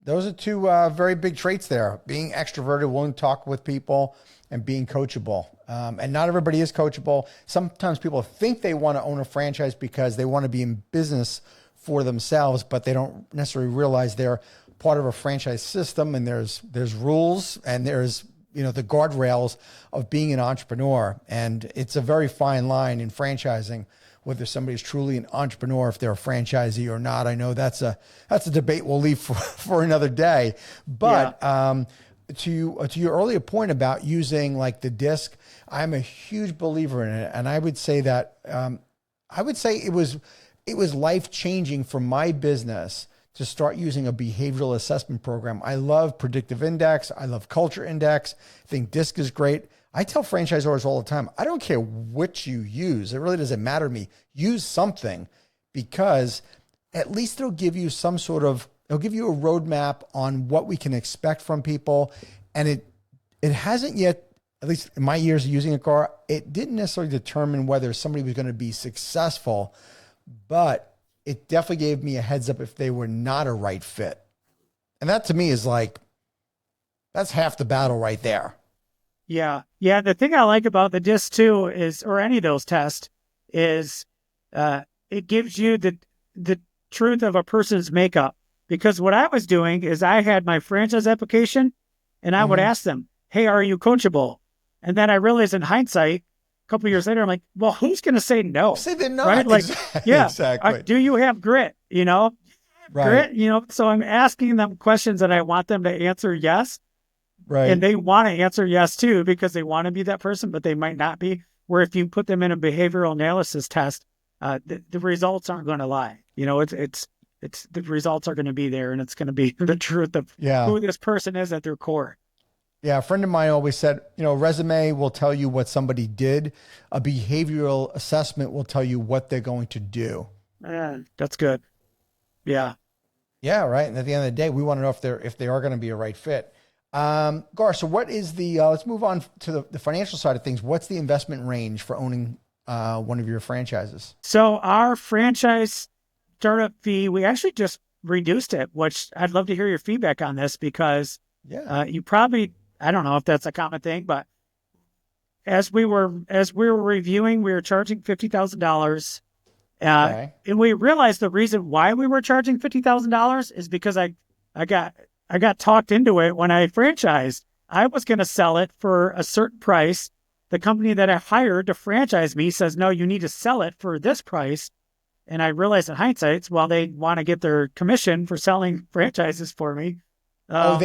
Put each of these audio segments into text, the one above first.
Those are two very big traits there. Being extroverted, willing to talk with people, and being coachable. And not everybody is coachable. Sometimes people think they want to own a franchise because they want to be in business for themselves, but they don't necessarily realize they're part of a franchise system, and there's rules, and there's the guardrails of being an entrepreneur. And it's a very fine line in franchising, whether somebody's truly an entrepreneur, if they're a franchisee or not. I know that's a debate we'll leave for another day. But to your earlier point about using like the disc, I'm a huge believer in it. And I would say that it was life-changing for my business to start using a behavioral assessment program. I love predictive index. I love culture index. I think DISC is great. I tell franchisors all the time, I don't care which you use. It really doesn't matter to me. Use something, because at least it'll give you it'll give you a roadmap on what we can expect from people. And it hasn't yet, at least in my years of using a car, it didn't necessarily determine whether somebody was going to be successful, but it definitely gave me a heads up if they were not a right fit. And that to me is like, that's half the battle right there. Yeah. Yeah. The thing I like about the DISC too is, or any of those tests, is it gives you the truth of a person's makeup. Because what I was doing is I had my franchise application and I would ask them, hey, are you coachable? And then I realized in hindsight, a couple of years later, I'm like, well, who's going to say no? Say they're not. Right? Like, yeah, exactly. Do you have grit? Right. Grit, so I'm asking them questions that I want them to answer yes. Right. And they want to answer yes too, because they want to be that person, but they might not be. Where if you put them in a behavioral analysis test, the results aren't going to lie. It's the results are going to be there, and it's going to be the truth of who this person is at their core. Yeah, a friend of mine always said, a resume will tell you what somebody did. A behavioral assessment will tell you what they're going to do. That's good. Yeah. Yeah, right. And at the end of the day, we want to know if they are going to be a right fit. Gar, so what is let's move on to the financial side of things. What's the investment range for owning one of your franchises? So our franchise startup fee, we actually just reduced it, which I'd love to hear your feedback on this, because you probably, I don't know if that's a common thing, but as we were reviewing, we were charging $50,000. And we realized the reason why we were charging $50,000 is because I got talked into it when I franchised. I was going to sell it for a certain price. The company that I hired to franchise me says, no, you need to sell it for this price. And I realized in hindsight, they want to get their commission for selling franchises for me. So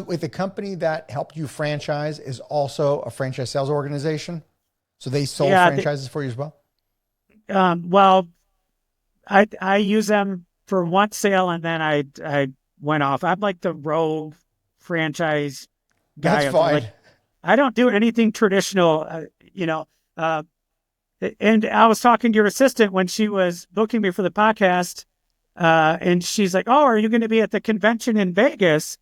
with the company that helped you franchise is also a franchise sales organization. So they sold franchises for you as well? Well, I use them for one sale, and then I went off. I'm like the rogue franchise guy. That's fine. Like, I don't do anything traditional, and I was talking to your assistant when she was booking me for the podcast, and she's like, oh, are you going to be at the convention in Vegas?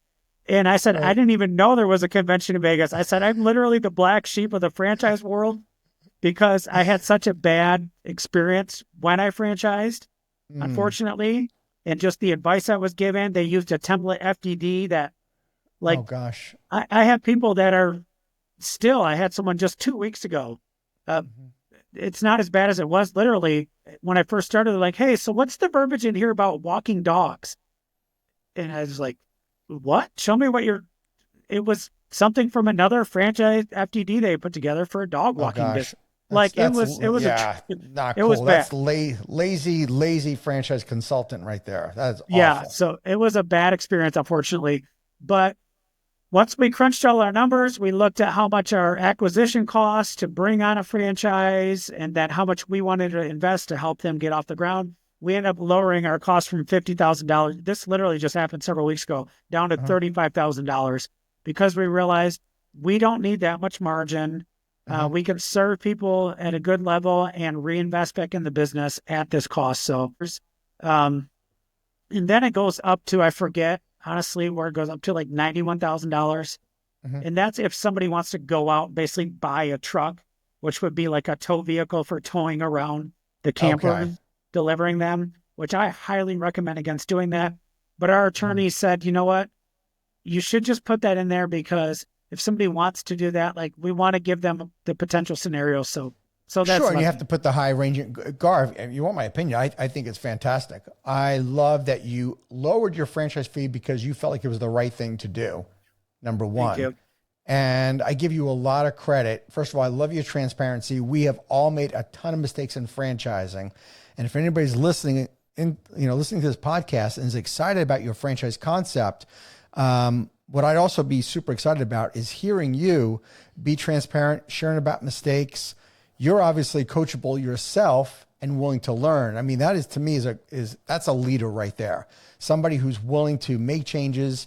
And I said, I didn't even know there was a convention in Vegas. I said, I'm literally the black sheep of the franchise world, because I had such a bad experience when I franchised, unfortunately. And just the advice I was given, they used a template FDD that, like, oh gosh, I have people that are still, I had someone just 2 weeks ago. It's not as bad as it was. Literally, when I first started, they're like, hey, so what's the verbiage in here about walking dogs? And I was like, what? Show me what it was something from another franchise FDD they put together for a dog walking business. Not cool. That's lazy franchise consultant right there. That's awful. Yeah. So it was a bad experience, unfortunately. But once we crunched all our numbers, we looked at how much our acquisition costs to bring on a franchise, and then how much we wanted to invest to help them get off the ground. We ended up lowering our cost from $50,000. This literally just happened several weeks ago, down to $35,000, because we realized we don't need that much margin. We can serve people at a good level and reinvest back in the business at this cost. So, and then it goes up to, I forget, honestly, where it goes up to like $91,000. And that's if somebody wants to go out and basically buy a truck, which would be like a tow vehicle for towing around the camper, delivering them, which I highly recommend against doing that. But our attorney said, you know what? You should just put that in there because if somebody wants to do that, like we want to give them the potential scenario. So that's Sure, and you have to put the high ranging. Gar, if you want my opinion, I think it's fantastic. I love that you lowered your franchise fee because you felt like it was the right thing to do, number one. Thank you. And I give you a lot of credit. First of all, I love your transparency. We have all made a ton of mistakes in franchising. And if anybody's listening listening to this podcast and is excited about your franchise concept, what I'd also be super excited about is hearing you be transparent, sharing about mistakes. You're obviously coachable yourself and willing to learn. I mean, that is, to me, that's a leader right there. Somebody who's willing to make changes,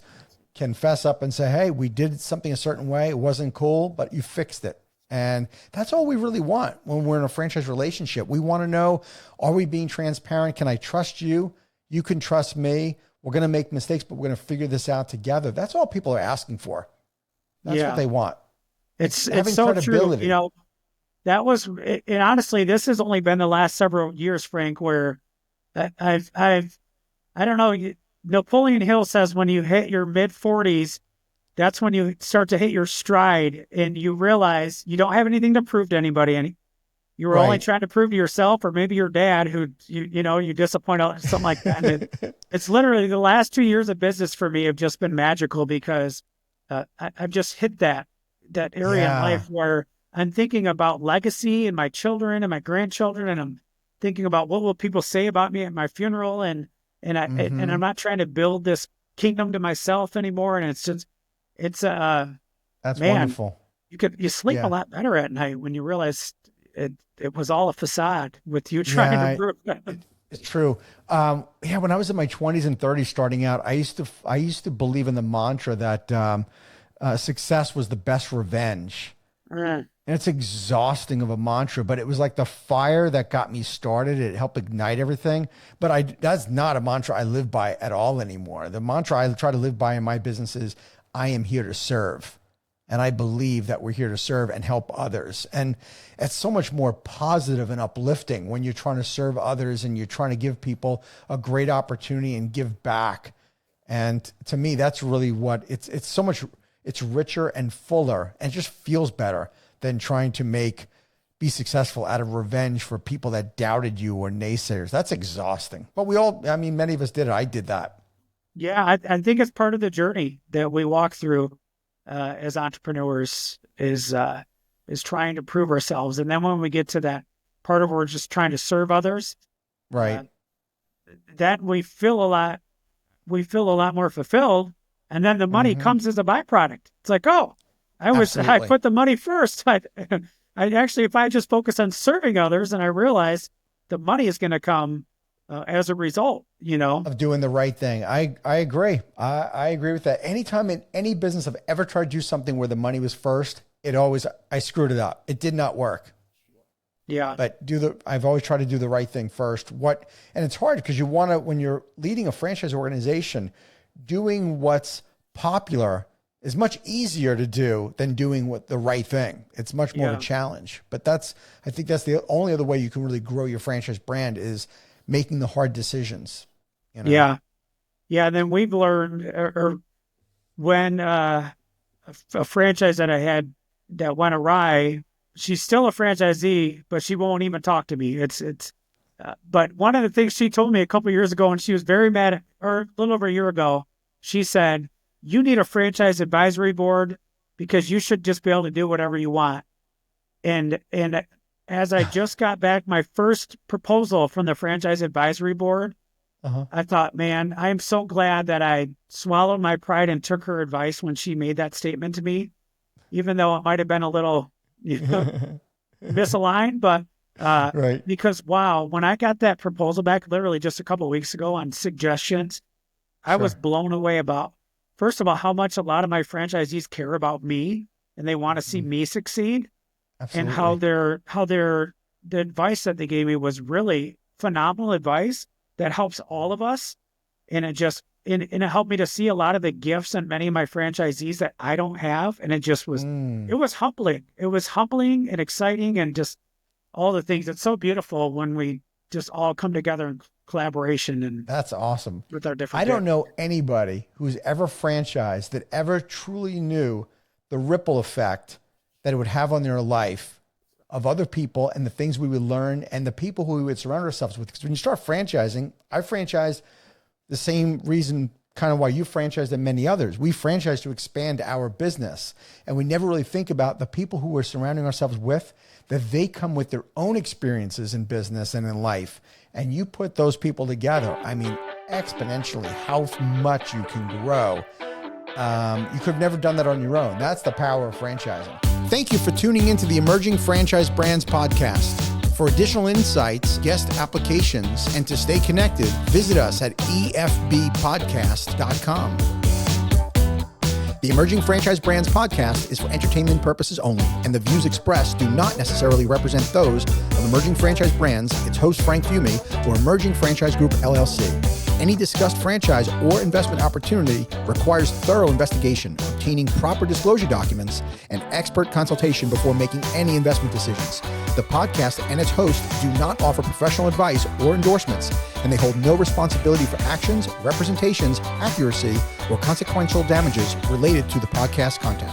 can fess up and say, hey, we did something a certain way. It wasn't cool, but you fixed it. And that's all we really want when we're in a franchise relationship. We want to know, are we being transparent? Can I trust you? You can trust me. We're going to make mistakes, but we're going to figure this out together. That's all people are asking for. That's what they want. It's so true. You know, that was, and honestly, this has only been the last several years, Frank, where I don't know, Napoleon Hill says when you hit your mid 40s, that's when you start to hit your stride and you realize you don't have anything to prove to anybody. And you were only trying to prove to yourself or maybe your dad who, you disappoint, something like that. And it's literally the last 2 years of business for me have just been magical because I've just hit that area in life where I'm thinking about legacy and my children and my grandchildren. And I'm thinking about what will people say about me at my funeral. And I'm not trying to build this kingdom to myself anymore. And that's wonderful. You sleep a lot better at night when you realize it was all a facade with you trying to prove it. It's true. When I was in my 20s and 30s starting out, I used to believe in the mantra that success was the best revenge. And it's exhausting of a mantra, but it was like the fire that got me started. It helped ignite everything. But that's not a mantra I live by at all anymore. The mantra I try to live by in my business is I am here to serve. And I believe that we're here to serve and help others. And it's so much more positive and uplifting when you're trying to serve others and you're trying to give people a great opportunity and give back. And to me, that's really what it's so much, it's richer and fuller and it just feels better than trying to be successful out of revenge for people that doubted you or naysayers. That's exhausting. But many of us did it. I did that. Yeah, I think it's part of the journey that we walk through as entrepreneurs is trying to prove ourselves. And then when we get to that part of where we're just trying to serve others, right, that we feel a lot more fulfilled. And then the money comes as a byproduct. It's like, I put the money first. I actually, if I just focus on serving others, and I realize the money is going to come as a result, of doing the right thing. I agree. I agree with that. Anytime in any business I've ever tried to do something where the money was first, I screwed it up. It did not work. Yeah. But I've always tried to do the right thing first. And it's hard because you want to, when you're leading a franchise organization, doing what's popular is much easier to do than doing the right thing. It's much more of a challenge. But I think that's the only other way you can really grow your franchise brand is making the hard decisions. Yeah. And then we've learned, when a franchise that I had that went awry, she's still a franchisee, but she won't even talk to me. But one of the things she told me a couple of years ago, and she was very mad, or a little over a year ago, she said, you need a franchise advisory board because you should just be able to do whatever you want. And as I just got back my first proposal from the franchise advisory board, I thought, man, I'm so glad that I swallowed my pride and took her advice when she made that statement to me, even though it might have been a little misaligned. But right. Because, wow, when I got that proposal back literally just a couple of weeks ago on suggestions, I was blown away about, first of all, how much a lot of my franchisees care about me and they want to see me succeed. Absolutely. And how the advice that they gave me was really phenomenal advice that helps all of us. And it helped me to see a lot of the gifts in many of my franchisees that I don't have. And it just was, it was humbling. It was humbling and exciting and just all the things. It's so beautiful when we just all come together and collaboration and That's awesome. with our different. I don't know anybody who's ever franchised that ever truly knew the ripple effect that it would have on their life of other people and the things we would learn and the people who we would surround ourselves with. Because when you start franchising, I franchised the same reason kind of why you franchised and many others. We franchised to expand our business. And we never really think about the people who we're surrounding ourselves with, that they come with their own experiences in business and in life. And you put those people together, I mean, exponentially, how much you can grow. You could have never done that on your own. That's the power of franchising. Thank you for tuning into the Emerging Franchise Brands podcast. For additional insights, guest applications, and to stay connected, visit us at efbpodcast.com. The Emerging Franchise Brands podcast is for entertainment purposes only, and the views expressed do not necessarily represent those of Emerging Franchise Brands, its host Frank Fumey, or Emerging Franchise Group LLC. Any discussed franchise or investment opportunity requires thorough investigation, obtaining proper disclosure documents, and expert consultation before making any investment decisions. The podcast and its host do not offer professional advice or endorsements, and they hold no responsibility for actions, representations, accuracy, or consequential damages related to the podcast content.